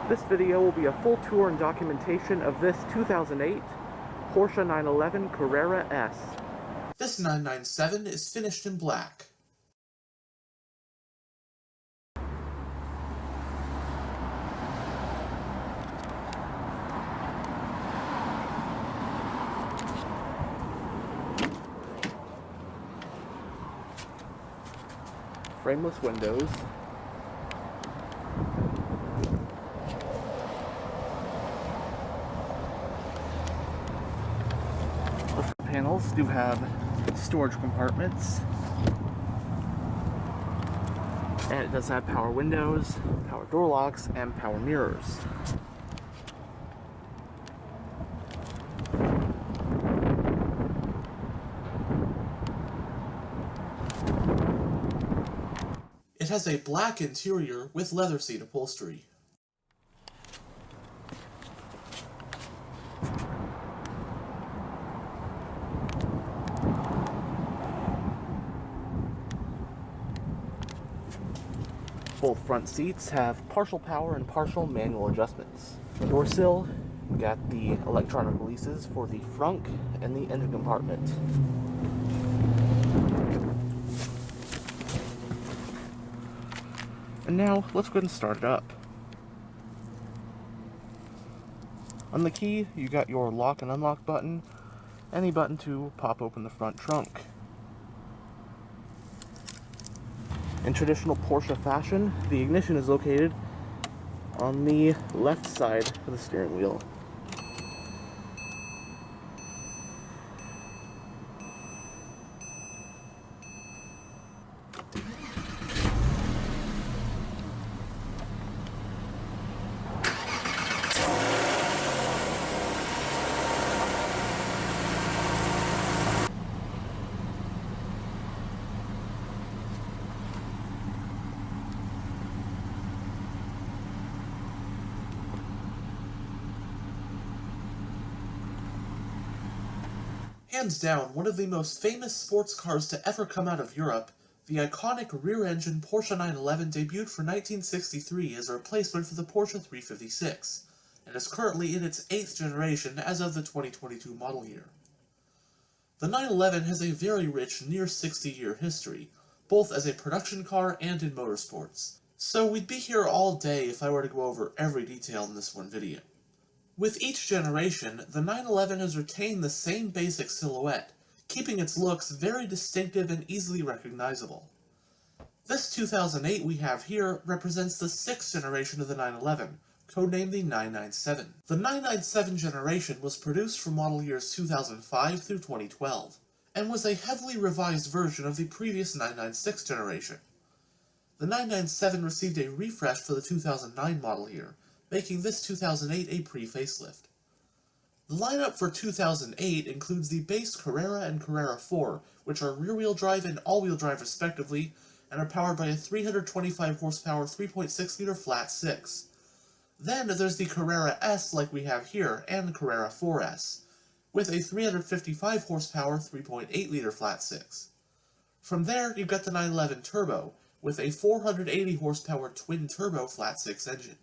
This video will be a full tour and documentation of this 2008 Porsche 911 Carrera S. This 997 is finished in black. Frameless windows. The front panels do have storage compartments. And it does have power windows, power door locks, and power mirrors. It has a black interior with leather seat upholstery. Both front seats have partial power and partial manual adjustments. The door sill got the electronic releases for the frunk and the engine compartment. And now, let's go ahead and start it up. On the key, you got your lock and unlock button, and the button to pop open the front trunk. In traditional Porsche fashion, the ignition is located on the left side of the steering wheel. Hands down, one of the most famous sports cars to ever come out of Europe, the iconic rear-engine Porsche 911 debuted for 1963 as a replacement for the Porsche 356, and is currently in its 8th generation as of the 2022 model year. The 911 has a very rich near 60-year history, both as a production car and in motorsports, so we'd be here all day if I were to go over every detail in this one video. With each generation, the 911 has retained the same basic silhouette, keeping its looks very distinctive and easily recognizable. This 2008 we have here represents the 6th generation of the 911, codenamed the 997. The 997 generation was produced for model years 2005 through 2012, and was a heavily revised version of the previous 996 generation. The 997 received a refresh for the 2009 model year, making this 2008 a pre-facelift. The lineup for 2008 includes the base Carrera and Carrera 4, which are rear-wheel drive and all-wheel drive respectively, and are powered by a 325 horsepower 3.6-liter flat 6. Then there's the Carrera S like we have here, and the Carrera 4S, with a 355 horsepower 3.8-liter flat 6. From there, you've got the 911 Turbo, with a 480 horsepower twin-turbo flat 6 engine.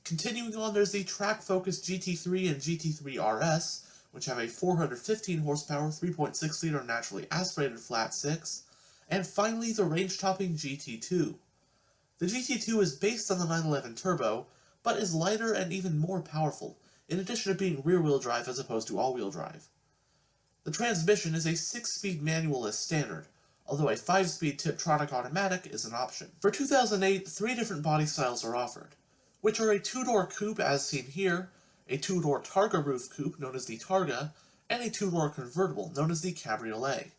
Continuing on, there's the track-focused GT3 and GT3 RS, which have a 415 horsepower 3.6-liter naturally aspirated flat 6, and finally the range-topping GT2. The GT2 is based on the 911 Turbo, but is lighter and even more powerful, in addition to being rear-wheel drive as opposed to all-wheel drive. The transmission is a 6-speed manual as standard, although a 5-speed Tiptronic automatic is an option. For 2008, 3 different body styles are offered, which are a 2-door coupe as seen here, a 2-door Targa roof coupe known as the Targa, and a 2-door convertible known as the Cabriolet.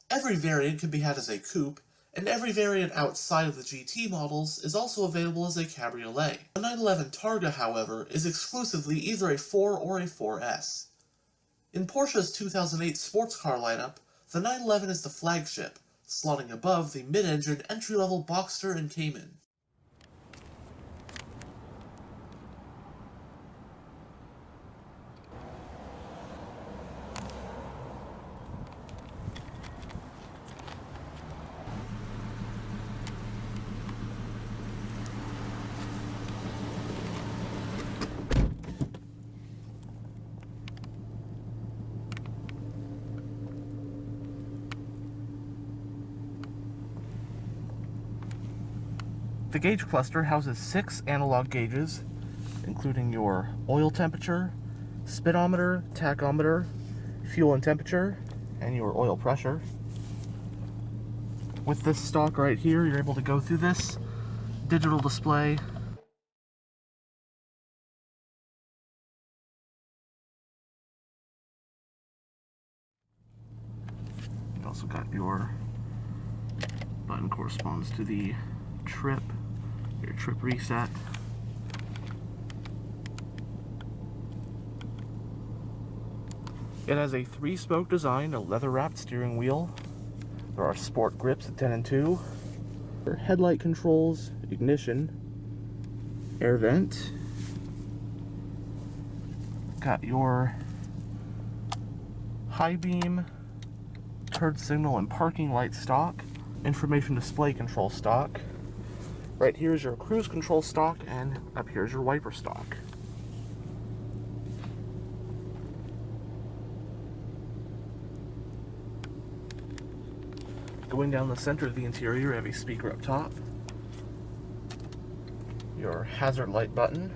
Every variant can be had as a coupe, and every variant outside of the GT models is also available as a Cabriolet. The 911 Targa, however, is exclusively either a 4 or a 4S. In Porsche's 2008 sports car lineup, the 911 is the flagship, slotting above the mid-engine entry-level Boxster and Cayman. The gauge cluster houses 6 analog gauges, including your oil temperature, speedometer, tachometer, fuel and temperature, and your oil pressure. With this stock right here, you're able to go through this digital display. You also got your button corresponds to the trip, your trip reset. It has a 3-spoke design, a leather-wrapped steering wheel. There are sport grips at 10 and 2. Your headlight controls, ignition, air vent. Got your high beam, turn signal and parking light stock, information display control stock. Right here is your cruise control stock, and up here is your wiper stock. Going down the center of the interior, you have a speaker up top, your hazard light button.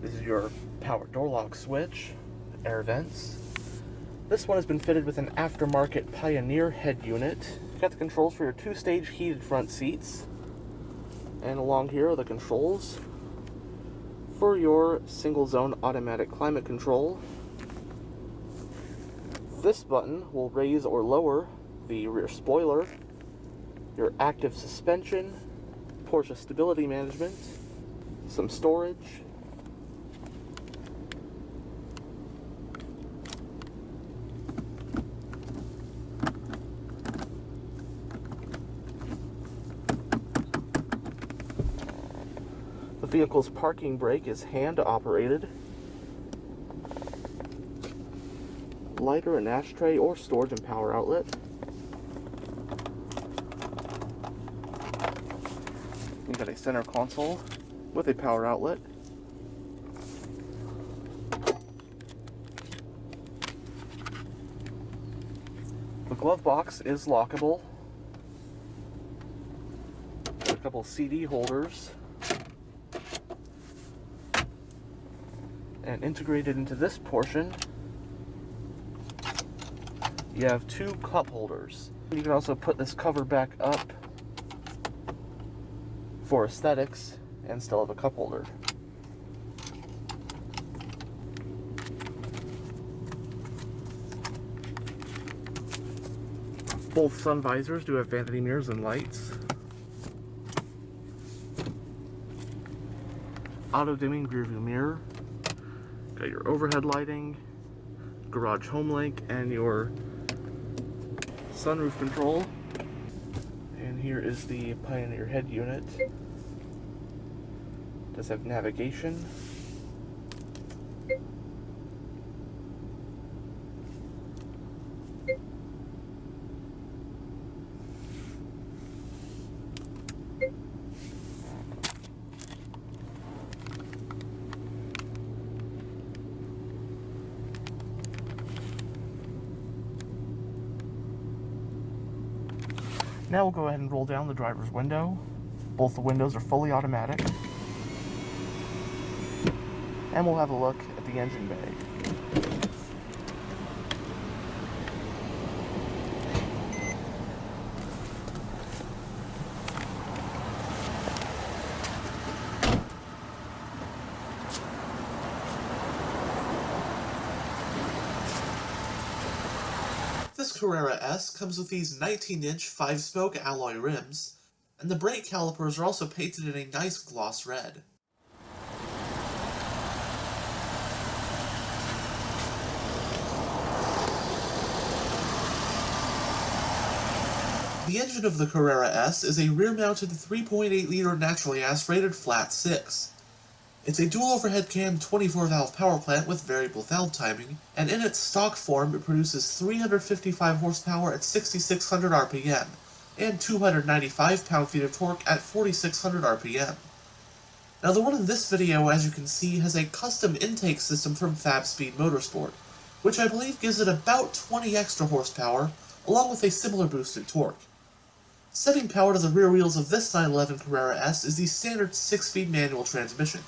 This is your power door lock switch, air vents. This one has been fitted with an aftermarket Pioneer head unit. You've got the controls for your 2-stage heated front seats. And along here are the controls for your single zone automatic climate control. This button will raise or lower the rear spoiler, your active suspension, Porsche stability management, some storage, the vehicle's parking brake is hand operated, lighter, an ashtray or storage and power outlet. You've got a center console with a power outlet. The glove box is lockable. Got a couple CD holders. And integrated into this portion, you have 2 cup holders. You can also put this cover back up for aesthetics and still have a cup holder. Both sun visors do have vanity mirrors and lights. Auto dimming rear view mirror. Got your overhead lighting, garage home link, and your sunroof control. And here is the Pioneer head unit. Does have navigation. Now we'll go ahead and roll down the driver's window. Both the windows are fully automatic. And we'll have a look at the engine bay. This Carrera S comes with these 19-inch 5-spoke alloy rims, and the brake calipers are also painted in a nice gloss red. The engine of the Carrera S is a rear-mounted 3.8-liter naturally aspirated flat 6. It's a dual overhead cam 24-valve power plant with variable valve timing, and in its stock form it produces 355 horsepower at 6,600 RPM, and 295 pound-feet of torque at 4,600 RPM. Now the one in this video, as you can see, has a custom intake system from FabSpeed Motorsport, which I believe gives it about 20 extra horsepower, along with a similar boosted torque. Setting power to the rear wheels of this 911 Carrera S is the standard 6-speed manual transmission.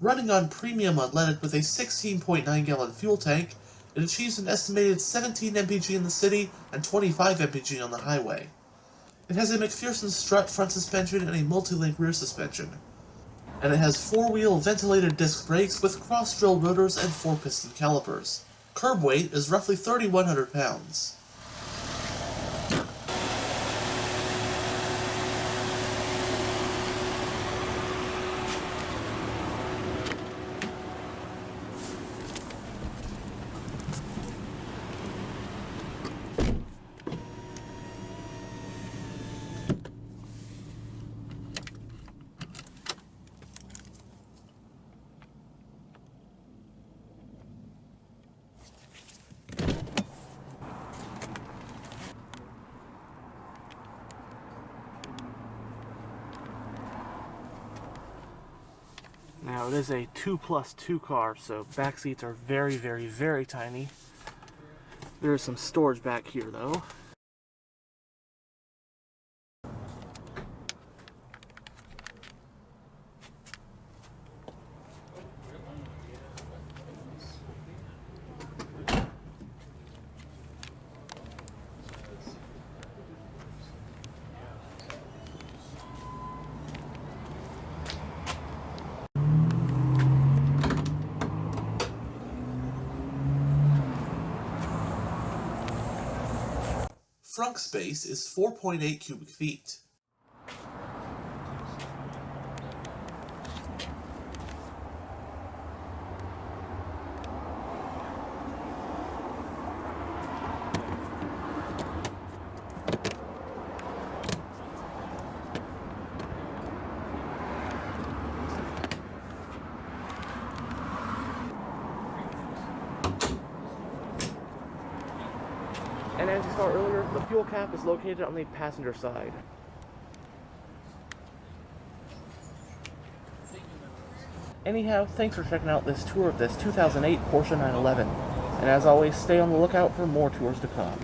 Running on premium unleaded with a 16.9-gallon fuel tank, it achieves an estimated 17 mpg in the city and 25 mpg on the highway. It has a McPherson strut front suspension and a multi-link rear suspension. And it has 4-wheel ventilated disc brakes with cross-drill rotors and 4-piston calipers. Curb weight is roughly 3,100 pounds. Now it is a 2+2 car, so back seats are very, very, very tiny. There is some storage back here though. Frunk space is 4.8 cubic feet. And as you saw earlier, the fuel cap is located on the passenger side. Anyhow, thanks for checking out this tour of this 2008 Porsche 911. And as always, stay on the lookout for more tours to come.